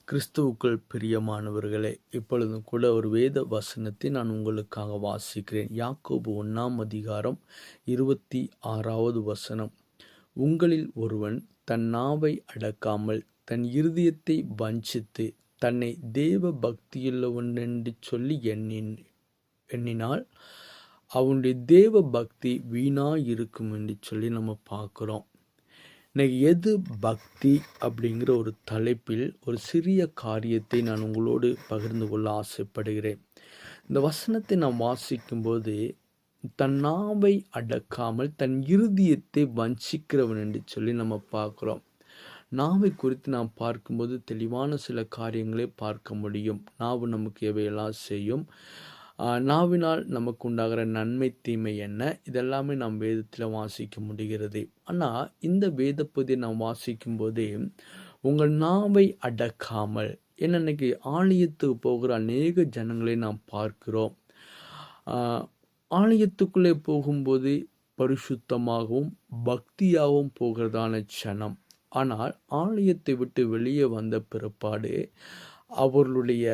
கிறிஸ்துவுக்குள் பிரியமானவர்களே, இப்பொழுதும் கூட ஒரு வேத வசனத்தை நான் உங்களுக்காக வாசிக்கிறேன். யாக்கோபு 1 26 வசனம். உங்களில் ஒருவன் தன் நாவை அடக்காமல் தன் இருதயத்தை வஞ்சித்து தன்னை தேவ பக்தியுள்ளவனென்று சொல்லி எண்ணினால் அவனுடைய தேவ பக்தி வீணாயிருக்கும் என்று சொல்லி நம்ம பார்க்குறோம். இன்னைக்கு எது பக்தி அப்படிங்கிற ஒரு தலைப்பில் ஒரு சிறிய காரியத்தை நான் உங்களோடு பகிர்ந்து கொள்ள ஆசைப்படுகிறேன். இந்த வசனத்தை நாம் வாசிக்கும்போது, தன் நாவை அடக்காமல் தன் இருதயத்தை வஞ்சிக்கிறவன் என்று சொல்லி நம்ம பார்க்குறோம். நாவை குறித்து நாம் பார்க்கும்போது தெளிவான சில காரியங்களை பார்க்க முடியும். நாவு நமக்கு எவையெல்லாம் செய்யும், நாவினால் நமக்கு உண்டாகிற நன்மை தீமை என்ன, இதெல்லாமே நாம் வேதத்தில் வாசிக்க முடிகிறது. ஆனால் இந்த வேத பகுதியை நாம் வாசிக்கும் போதே உங்கள் நாவை அடக்காமல், ஏன்னா இன்னைக்கு ஆலயத்துக்கு போகிற அநேக ஜனங்களை நாம் பார்க்கிறோம். ஆலயத்துக்குள்ளே போகும்போது பரிசுத்தமாகவும் பக்தியாகவும் போகிறதான ஜனம். ஆனால் ஆலயத்தை விட்டு வெளியே வந்த பிற்பாடு அவர்களுடைய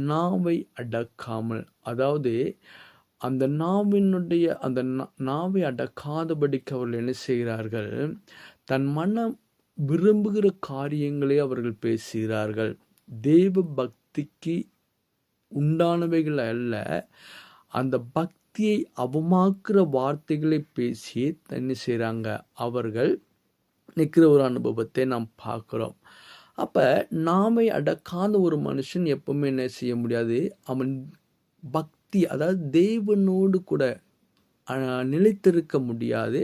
நாவை அடக்காமல், அதாவது அந்த நாவை அடக்காதபடிக்கு அவர்கள் என்ன செய்கிறார்கள், தன் மனம் விரும்புகிற காரியங்களை அவர்கள் பேசுகிறார்கள். தேவ பக்திக்கு உண்டானவைகள் அல்ல, அந்த பக்தியை அவமாக்குற வார்த்தைகளை பேசி என்ன செய்கிறாங்க, அவர்கள் நிற்கிற ஒரு அனுபவத்தை நாம் பார்க்குறோம். அப்போ நாவை அடக்காத ஒரு மனுஷன் எப்பவுமே என்ன செய்ய முடியாது, அவன் பக்தி, அதாவது தேவனோடு கூட நிலைத்திருக்க முடியாது.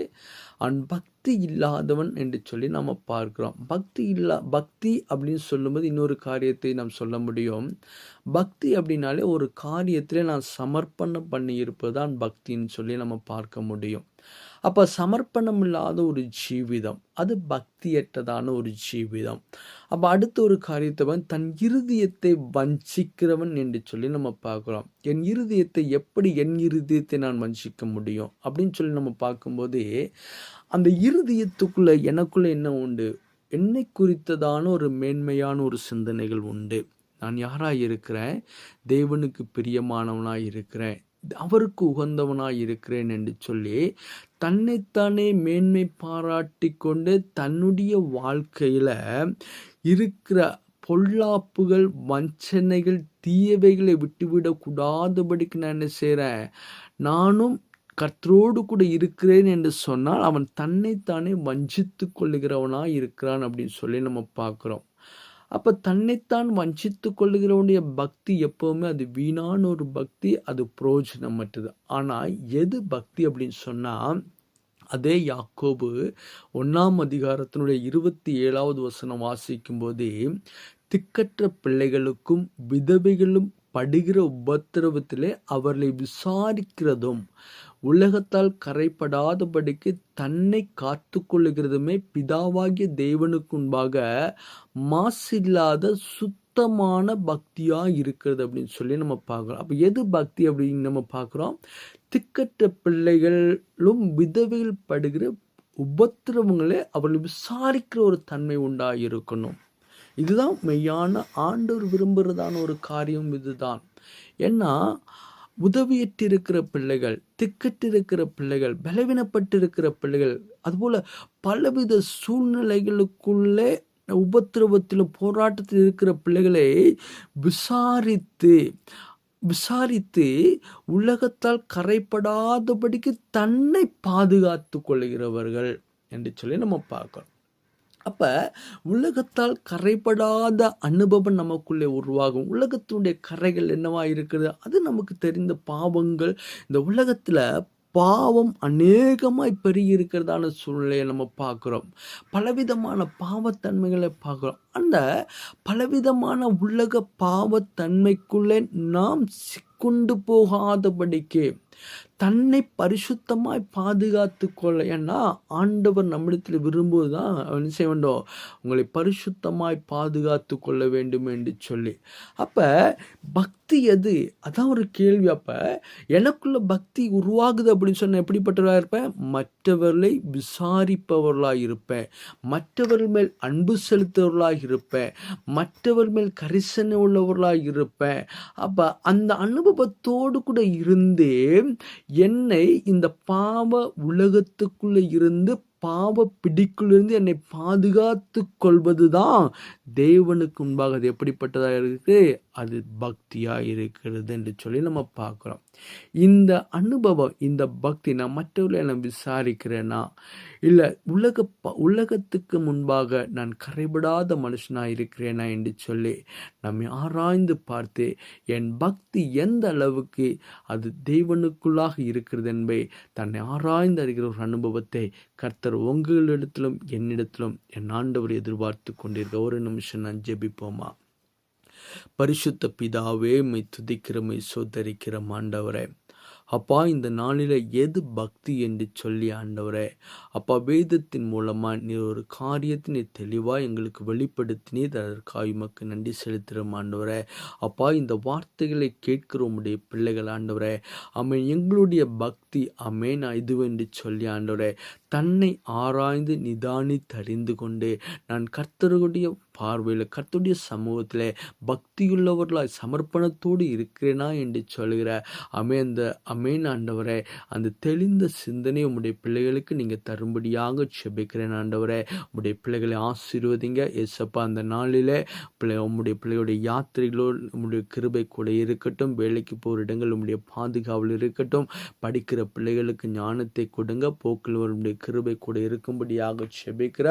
அவன் பக்தி இல்லாதவன் என்று சொல்லி நம்ம பார்க்கிறோம். பக்தி அப்படின்னு சொல்லும்போது இன்னொரு காரியத்தை நாம் சொல்ல முடியும். பக்தி அப்படின்னாலே ஒரு காரியத்தில் நான் சமர்ப்பணம் பண்ணி இருப்பதுதான் பக்தின்னு சொல்லி நம்ம பார்க்க முடியும். அப்போ சமர்ப்பணம் இல்லாத ஒரு ஜீவிதம் அது பக்தியற்றதான ஒரு ஜீவிதம். அப்போ அடுத்த ஒரு காரியத்தை தன் இருதயத்தை வஞ்சிக்கிறவன் என்று சொல்லி நம்ம பார்க்குறோம். என் இருதயத்தை நான் வஞ்சிக்க முடியும் அப்படின்னு சொல்லி நம்ம பார்க்கும்போது, அந்த இருதயத்துக்குள்ள எனக்குள்ள என்ன உண்டு, என்னை குறித்ததான ஒரு மேன்மையான ஒரு சிந்தனைகள் உண்டு. நான் யாராக இருக்கிறேன், தேவனுக்கு பிரியமானவனாக இருக்கிறேன், அவருக்கு உகந்தவனாய் இருக்கிறேன் என்று சொல்லி தன்னைத்தானே மேன்மை பாராட்டி கொண்டு தன்னுடைய வாழ்க்கையில் இருக்கிற பொல்லாப்புகள், வஞ்சனைகள், தீயவைகளை விட்டுவிடக்கூடாதபடிக்கு நான் என்ன செய்கிறேன், நானும் கர்த்தரோடு கூட இருக்கிறேன் என்று சொன்னால் அவன் தன்னைத்தானே வஞ்சித்து கொள்ளுகிறவனாய் இருக்கிறான் அப்படின்னு சொல்லி நம்ம பார்க்குறோம். அப்போ தன்னைத்தான் வஞ்சித்து கொள்ளுகிறவனுடைய பக்தி எப்போவுமே அது வீணான ஒரு பக்தி, அது பிரயோஜனமற்றது. ஆனால் எது பக்தி அப்படின்னு சொன்னால், அதே யாக்கோபு 1 27 வசனம் வாசிக்கும் போதே, திக்கற்ற பிள்ளைகளுக்கும் விதவைகளும் படுகிற உபத்திரவத்திலே அவர்களை விசாரிக்கிறதும் உலகத்தால் கரைப்படாதபடிக்கு தன்னை காத்து கொள்ளுகிறதுமே பிதாவாகிய தேவனுக்கு முன்பாக மாசில்லாத சுத்தமான பக்தியா இருக்கிறது அப்படின்னு சொல்லி நம்ம பார்க்குறோம். அப்போ எது பக்தி அப்படின்னு நம்ம பார்க்குறோம், திக்கற்ற பிள்ளைகளும் விதவைகள் படுகிற உபத்திரவங்களே அவர்களை விசாரிக்கிற ஒரு தன்மை உண்டாயிருக்கணும். இதுதான் மெய்யான ஆண்டவர் விரும்புகிறதான ஒரு காரியம். இதுதான் ஏன்னா உதவியற்றிருக்கிற பிள்ளைகள், திக்கற்றிருக்கிற பிள்ளைகள், பலவீனப்பட்டிருக்கிற பிள்ளைகள், அதுபோல் பலவித சூழ்நிலைகளுக்குள்ளே உபத்திரவத்தில் போராட்டத்தில் இருக்கிற பிள்ளைகளை விசாரித்து உலகத்தால் கரைப்படாதபடிக்கு தன்னை பாதுகாத்து கொள்கிறவர்கள் என்று சொல்லி நம்ம பார்க்கிறோம். அப்போ உலகத்தால் கரைப்படாத அனுபவம் நமக்குள்ளே உருவாகும். உலகத்தினுடைய கரைகள் என்னவா இருக்கிறது, அது நமக்கு தெரிந்த பாவங்கள். இந்த உலகத்தில் பாவம் அநேகமாய் பெருகி இருக்கிறதான சூழ்நிலையை நம்ம பார்க்குறோம். பலவிதமான பாவத்தன்மைகளை பார்க்குறோம். அந்த பலவிதமான உலக பாவத்தன்மைக்குள்ளே நாம் சிக்குண்டு போகாதபடிக்கு தன்னை பரிசுத்தமாய் பாதுகாத்து கொள்ள. ஏன்னா ஆண்டவர் நம்மிடத்தில் விரும்புவதுதான் என்ன செய்ய வேண்டும், உங்களை பரிசுத்தமாய் பாதுகாத்து கொள்ள வேண்டும் என்று சொல்லி. அப்போ பக்தி எது, அதான் ஒரு கேள்வி. அப்போ எனக்குள்ள பக்தி உருவாகுது அப்படின்னு சொன்ன எப்படிப்பட்டவர்களாக இருப்பேன், மற்றவர்களை விசாரிப்பவர்களாக இருப்பேன், மற்றவர்கள் மேல் அன்பு செலுத்துவர்களாக இருப்பேன், மற்றவர் மேல் கரிசனை உள்ளவர்களாக இருப்பேன். அப்போ அந்த அனுபவத்தோடு கூட இருந்தே என்னை இந்த பாவ உலகத்துக்குள்ள இருந்து பாவ பிடிக்குள்ளிருந்து என்னை பாதுகாத்து கொள்வது தான் தேவனுக்கு முன்பாக அது எப்படிப்பட்டதாக இருக்குது, அது பக்தியாக இருக்கிறது என்று சொல்லி நம்ம பார்க்குறோம். இந்த அனுபவம், இந்த பக்தி, நான் மற்றவர்களை நான் விசாரிக்கிறேன்னா, இல்லை உலகத்துக்கு முன்பாக நான் கரைபடாத மனுஷனாக இருக்கிறேனா என்று சொல்லி நம்மை ஆராய்ந்து பார்த்து என் பக்தி எந்த அளவுக்கு அது தேவனுக்குள்ளாக இருக்கிறது என்பதை தன்னை ஆராய்ந்து அறிகிற ஒரு அனுபவத்தை கர்த்தர் உங்களிடத்திலும் என்னிடத்திலும் என் ஆண்டவர் எதிர்பார்த்து கொண்டிருக்க. ஒரு நிமிஷம் நான் ஜெபிப்போமா. பரிசுத்த பிதாவே, மை துதிக்கிறமை சோதரிக்கிற ஆண்டவரே, அப்பா இந்த நாளில் எது பக்தி என்று சொல்லி ஆண்டவரே, அப்பா வேதத்தின் மூலமாக நீ ஒரு காரியத்தை நீ தெளிவாக எங்களுக்கு வெளிப்படுத்தினீர், அதற்காக உமக்கு நன்றி செலுத்துகிறோம் ஆண்டவரே. அப்பா இந்த வார்த்தைகளை கேட்கிற உம்முடைய பிள்ளைகள் ஆண்டவரே, அமேன், எங்களுடைய பக்தி அமேன் இதுவென்று சொல்லி ஆண்டவரே தன்னை ஆராய்ந்து நிதானித்து அறிந்து கொண்டு நான் கர்த்தருடைய பார்வையில் கர்த்தருடைய சமூகத்தில் பக்தியுள்ளவர்களாய் சமர்ப்பணத்தோடு இருக்கிறேனா என்று சொல்கிற அமேன் ஆண்டவரே, அந்த தெளிந்த சிந்தனை உம்முடைய பிள்ளைகளுக்கு நீங்கள் தரும்படியாக செபிக்கிறேன் ஆண்டவரே. உம்முடைய பிள்ளைகளை ஆசீர்வதிங்க ஏசப்பா. அந்த நாளில் உம்முடைய பிள்ளைகளுடைய யாத்திரைகளோடு உம்முடைய கிருபை கூட இருக்கட்டும், வேலைக்கு போகிற இடங்கள் உம்முடைய பாதுகாவல் இருக்கட்டும், படிக்கிற பிள்ளைகளுக்கு ஞானத்தை கொடுங்க, போக்கில் உம்முடைய கிருபை கூட இருக்கும்படியாக செபிக்கிற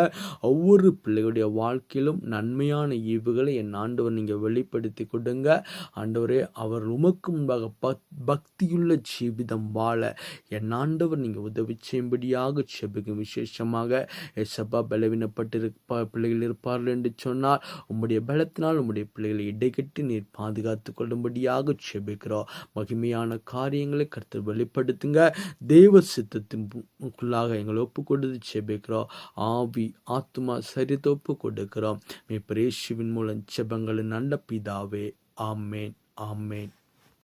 ஒவ்வொரு பிள்ளைகளுடைய வாழ்க்கையிலும் நன்மையான ஈவுகளை என் ஆண்டவர் நீங்கள் வெளிப்படுத்தி கொடுங்க ஆண்டவரே. அவர் உமக்கு முன்பாக பக்தியுள்ள ஜீவிதம் வாழ என் ஆண்டவர் நீங்கள் உதவி செய்யும்படியாக செபிக்கும். விசேஷமாக எசப்பா பிள்ளைகள் இருப்பார்கள் என்று சொன்னால் உம்முடைய பலத்தினால் உம்முடைய பிள்ளைகளை இடைக்கட்டி நீர் பாதுகாத்து கொள்ளும்படியாக செபிக்கிறோம். மகிமையான காரியங்களை கர்த்தர் வெளிப்படுத்துங்க. தேவ சித்தத்தின்குள்ளாக எங்களை ஒப்பு கொடுத்து செபிக்கிறோம். ஆவி ஆத்மா சரித்தை ஒப்பு கொடுக்கிறோம். இயேசுவின் மூலம் ஜெபங்களின் நல்ல பிதாவே, ஆமேன், ஆமேன்.